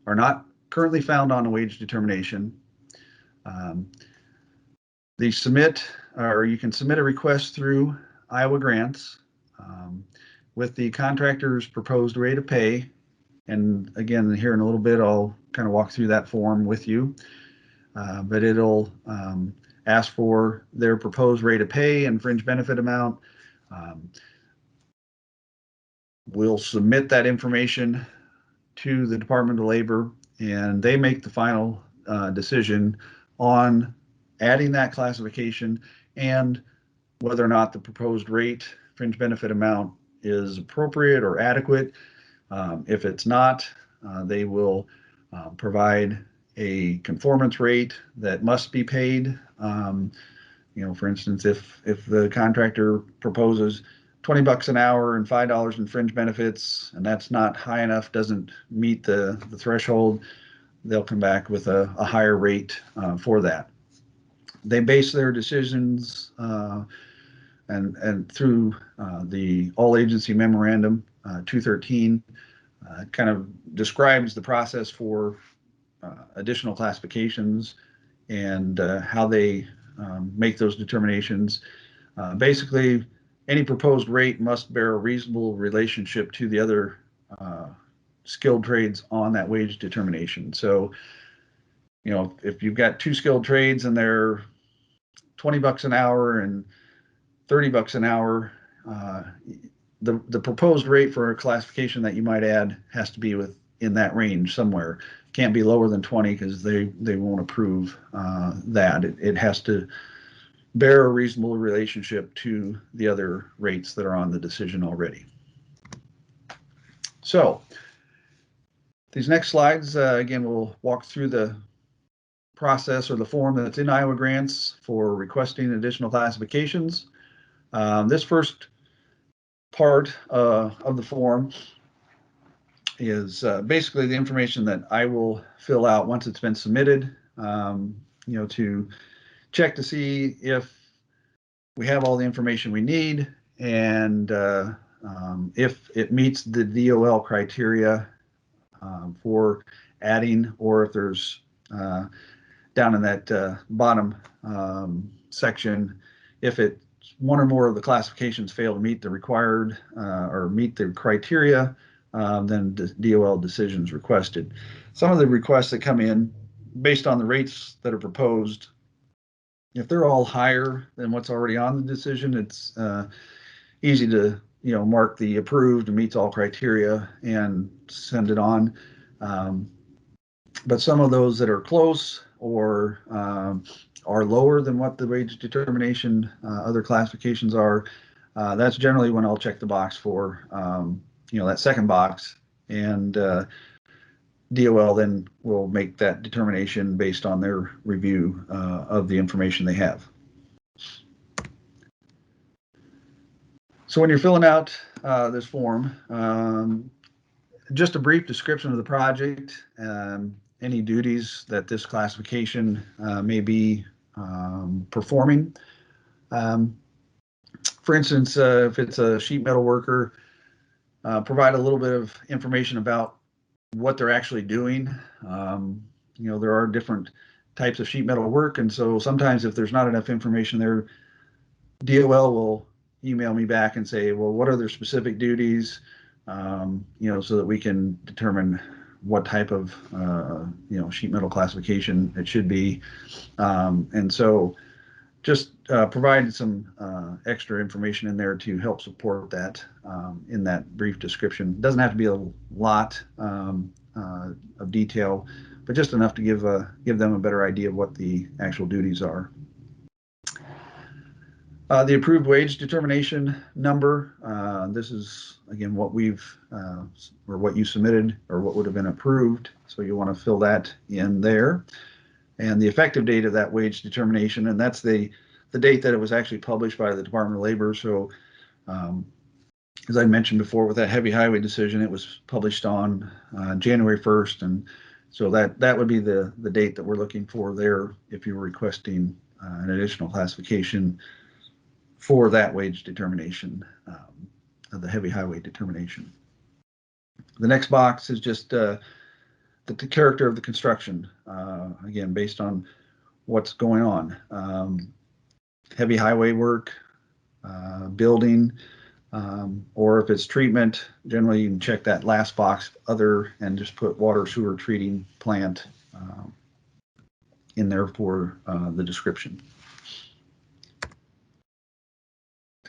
not currently found on a wage determination. You can submit a request through Iowa grants with the contractor's proposed rate of pay. And again, here in a little bit, I'll kind of walk through that form with you. But it'll ask for their proposed rate of pay and fringe benefit amount. We'll submit that information to the Department of Labor, and they make the final decision on adding that classification and whether or not the proposed rate, fringe benefit amount is appropriate or adequate. If it's not, they will provide a conformance rate that must be paid. For instance, if the contractor proposes $20 an hour and $5 in fringe benefits, and that's not high enough, doesn't meet the threshold, they'll come back with a higher rate for that. They base their decisions and through the all agency memorandum 213 kind of describes the process for additional classifications and how they make those determinations. Basically, any proposed rate must bear a reasonable relationship to the other skilled trades on that wage determination. So, if you've got two skilled trades and they're $20 an hour and $30 an hour, the proposed rate for a classification that you might add has to be within that range somewhere. Can't be lower than 20 because they won't approve that. It has to bear a reasonable relationship to the other rates that are on the decision already. So these next slides, again, we'll walk through the process or the form that's in Iowa grants for requesting additional classifications. This first part of the form is basically the information that I will fill out once it's been submitted, to check to see if we have all the information we need and if it meets the DOL criteria for adding, or if there's down in that bottom section, if one or more of the classifications fail to meet the required or meet the criteria, then the DOL decisions requested. Some of the requests that come in based on the rates that are proposed, if they're all higher than what's already on the decision, it's easy to mark the approved and meets all criteria and send it on. But some of those that are close or are lower than what the wage determination other classifications are, that's generally when I'll check the box for that second box, and DOL then will make that determination based on their review of the information they have. So when you're filling out this form, just a brief description of the project, any duties that this classification may be performing. For instance, if it's a sheet metal worker, provide a little bit of information about what they're actually doing. There are different types of sheet metal work, and so sometimes if there's not enough information there, DOL will email me back and say, well, what are their specific duties, so that we can determine what type of sheet metal classification it should be. And so just provide some extra information in there to help support that in that brief description. It doesn't have to be a lot of detail, but just enough to give them a better idea of what the actual duties are. The approved wage determination number, this is, again, what we've, or what you submitted, or what would have been approved. So you want to fill that in there. And the effective date of that wage determination, and that's the date that it was actually published by the Department of Labor. So as I mentioned before, with that heavy highway decision, it was published on January 1st. And so that would be the date that we're looking for there if you were requesting an additional classification for that wage determination, of the heavy highway determination. The next box is just the character of the construction, again, based on what's going on. Heavy highway work, building, or if it's treatment, generally you can check that last box, other, and just put water sewer treating plant in there for the description.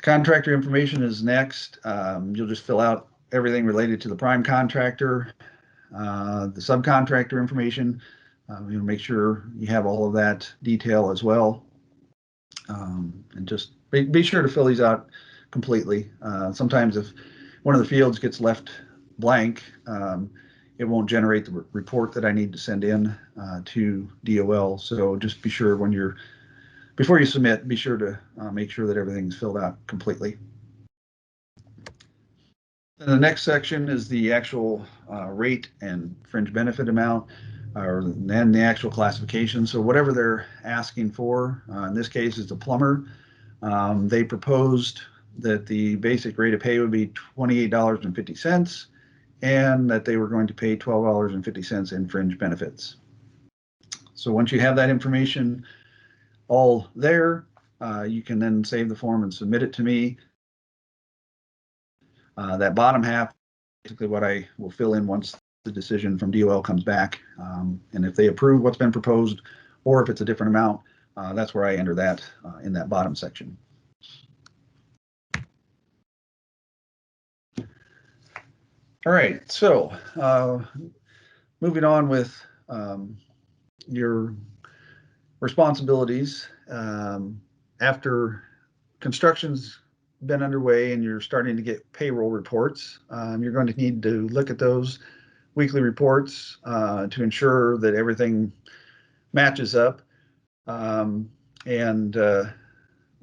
Contractor information is next. You'll just fill out everything related to the prime contractor, the subcontractor information. Make sure you have all of that detail as well. And just be sure to fill these out completely. Sometimes if one of the fields gets left blank, it won't generate the report that I need to send in to DOL. So just be sure before you submit, be sure to make sure that everything's filled out completely. And the next section is the actual rate and fringe benefit amount, and then the actual classification. So whatever they're asking for, in this case is the plumber. They proposed that the basic rate of pay would be $28.50, and that they were going to pay $12.50 in fringe benefits. So once you have that information all there, you can then save the form and submit it to me. That bottom half, basically what I will fill in once the decision from DOL comes back. And if they approve what's been proposed, or if it's a different amount, that's where I enter that in that bottom section. All right, so moving on with your responsibilities. After construction's been underway and you're starting to get payroll reports, you're going to need to look at those weekly reports to ensure that everything matches up. And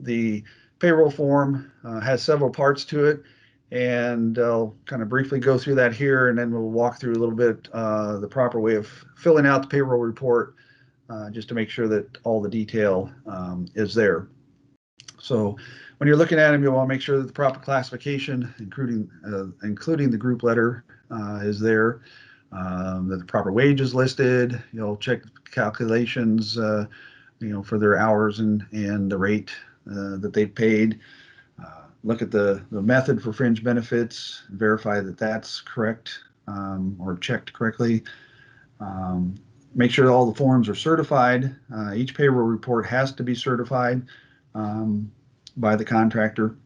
the payroll form has several parts to it, and I'll kind of briefly go through that here, and then we'll walk through a little bit the proper way of filling out the payroll report, just to make sure that all the detail is there. So when you're looking at them, you want to make sure that the proper classification, including the group letter, is there, that the proper wage is listed. You'll check calculations, for their hours and the rate that they've paid. Look at the method for fringe benefits, verify that that's correct or checked correctly. Make sure that all the forms are certified. Each payroll report has to be certified by the contractor.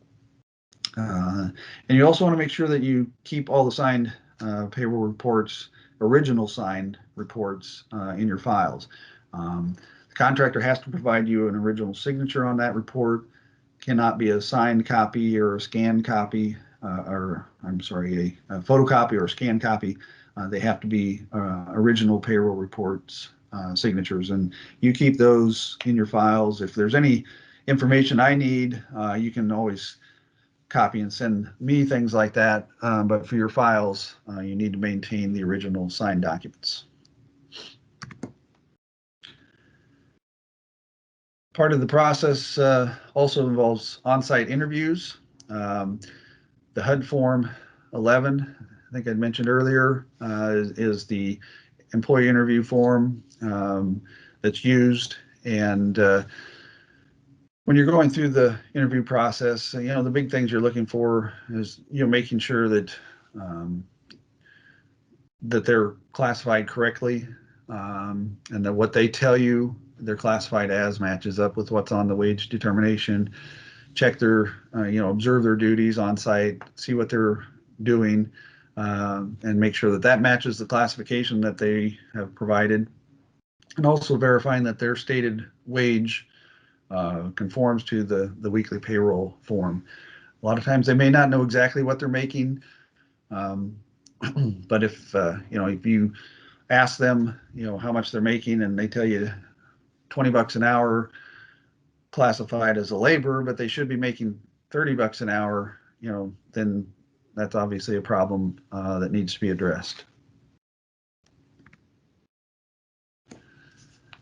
And you also want to make sure that you keep all the signed payroll reports, original signed reports in your files. The contractor has to provide you an original signature on that report. Cannot be a signed copy or a scanned copy, a photocopy or a scanned copy. They have to be original payroll reports signatures, and you keep those in your files. If there's any information I need, you can always copy and send me things like that. But for your files, you need to maintain the original signed documents. Part of the process also involves on-site interviews. The HUD Form 11, I think I mentioned earlier, is the employee interview form that's used. And when you're going through the interview process, the big things you're looking for is, making sure that that they're classified correctly, and that what they tell you they're classified as matches up with what's on the wage determination. Check their, observe their duties on site, see what they're doing, and make sure that that matches the classification that they have provided. And also verifying that their stated wage conforms to the weekly payroll form. A lot of times they may not know exactly what they're making, but if you ask them, how much they're making, and they tell you $20 an hour classified as a labor, but they should be making $30 an hour, then that's obviously a problem that needs to be addressed.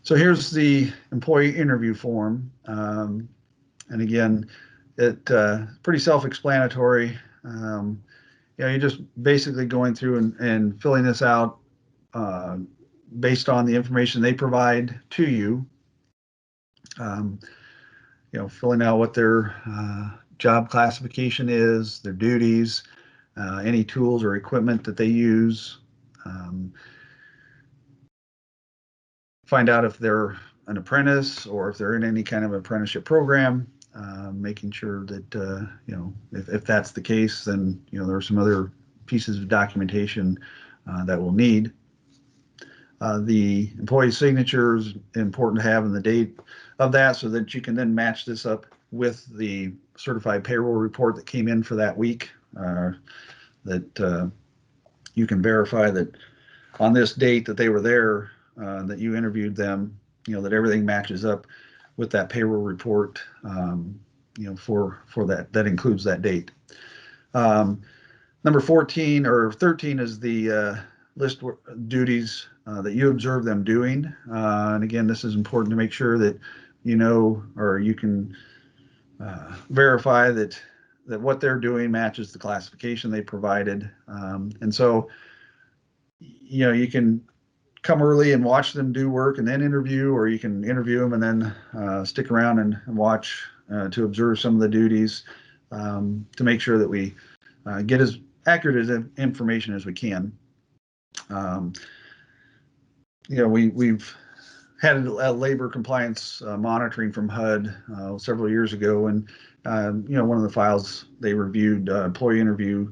So here's the employee interview form. And again, it's pretty self-explanatory. You're just basically going through and filling this out based on the information they provide to you. Filling out what their job classification is, their duties, any tools or equipment that they use. Find out if they're an apprentice or if they're in any kind of apprenticeship program, making sure that, if that's the case, then, there are some other pieces of documentation that we'll need. The employee signature is important to have in the date of that so that you can then match this up with the certified payroll report that came in for that week, that you can verify that on this date that they were there, that you interviewed them, that everything matches up with that payroll report, for that includes that date. Number 14 or 13 is the list duties that you observe them doing. And again, this is important to make sure that or you can verify that what they're doing matches the classification they provided. And so, you can come early and watch them do work and then interview, or you can interview them and then stick around and watch to observe some of the duties, to make sure that we get as accurate as information as we can. We've had a labor compliance monitoring from HUD several years ago, and one of the files they reviewed, employee interview,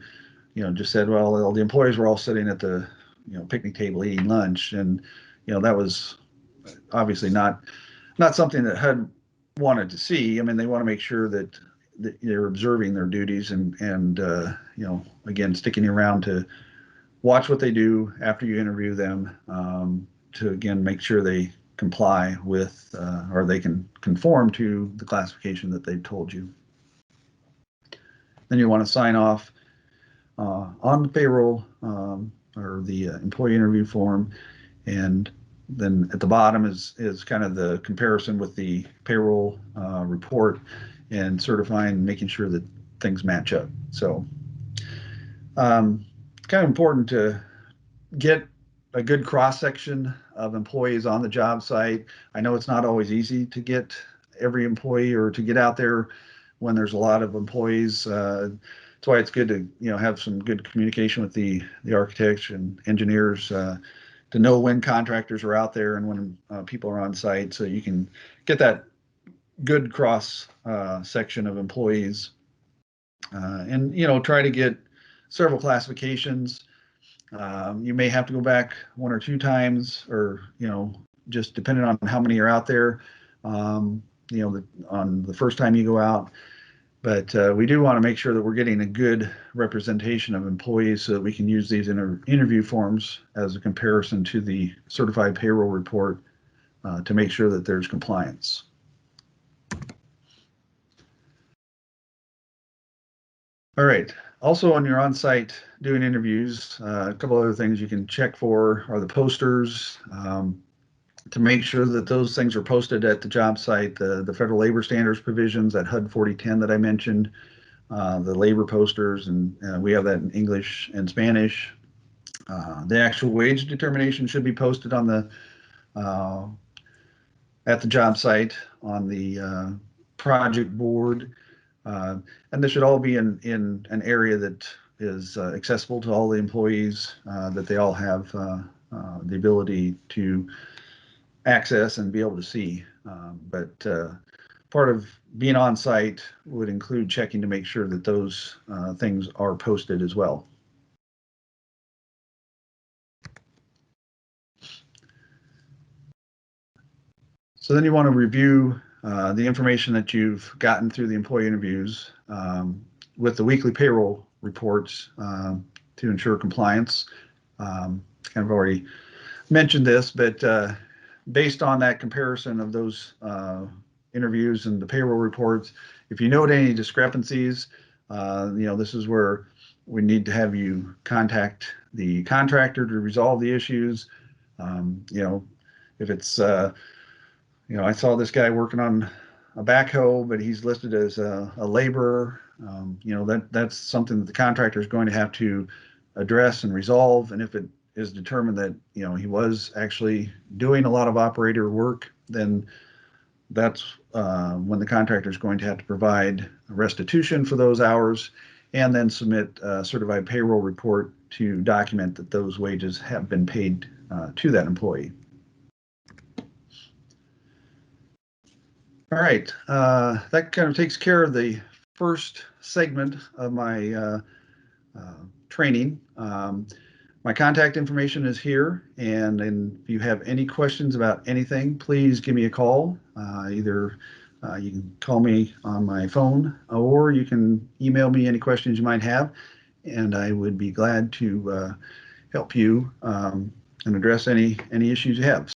just said, well, the employees were all sitting at the picnic table eating lunch, and that was obviously not something that HUD wanted to see. I mean, they want to make sure that they're observing their duties and again, sticking around to watch what they do after you interview them, to again make sure they comply with, or they can conform to the classification that they've told you. Then you want to sign off on the payroll or the employee interview form, and then at the bottom is kind of the comparison with the payroll report and certifying, making sure that things match up. So it's kind of important to get a good cross-section of employees on the job site. I know it's not always easy to get every employee or to get out there when there's a lot of employees. That's why it's good to have some good communication with the architects and engineers to know when contractors are out there and when people are on site, so you can get that good cross section of employees, and try to get several classifications. You may have to go back one or two times, or just depending on how many are out there, on the first time you go out. But we do want to make sure that we're getting a good representation of employees so that we can use these interview forms as a comparison to the certified payroll report to make sure that there's compliance. All right. Also, when you're on site doing interviews, a couple other things you can check for are the posters, to make sure that those things are posted at the job site, the federal labor standards provisions, that HUD 4010 that I mentioned, the labor posters, and we have that in English and Spanish. The actual wage determination should be posted on the at the job site on the project board. And this should all be in an area that is accessible to all the employees, that they all have the ability to access and be able to see. But part of being on site would include checking to make sure that those things are posted as well. So then you want to review the information that you've gotten through the employee interviews with the weekly payroll reports to ensure compliance. Kind of already mentioned this, but based on that comparison of those interviews and the payroll reports, if you note any discrepancies, this is where we need to have you contact the contractor to resolve the issues. If it's I saw this guy working on a backhoe, but he's listed as a laborer. That's something that the contractor is going to have to address and resolve. And if it is determined that he was actually doing a lot of operator work, then that's when the contractor is going to have to provide restitution for those hours, and then submit a certified payroll report to document that those wages have been paid to that employee. All right, that kind of takes care of the first segment of my training. My contact information is here, and if you have any questions about anything, please give me a call. Either you can call me on my phone, or you can email me any questions you might have, and I would be glad to help you and address any issues you have.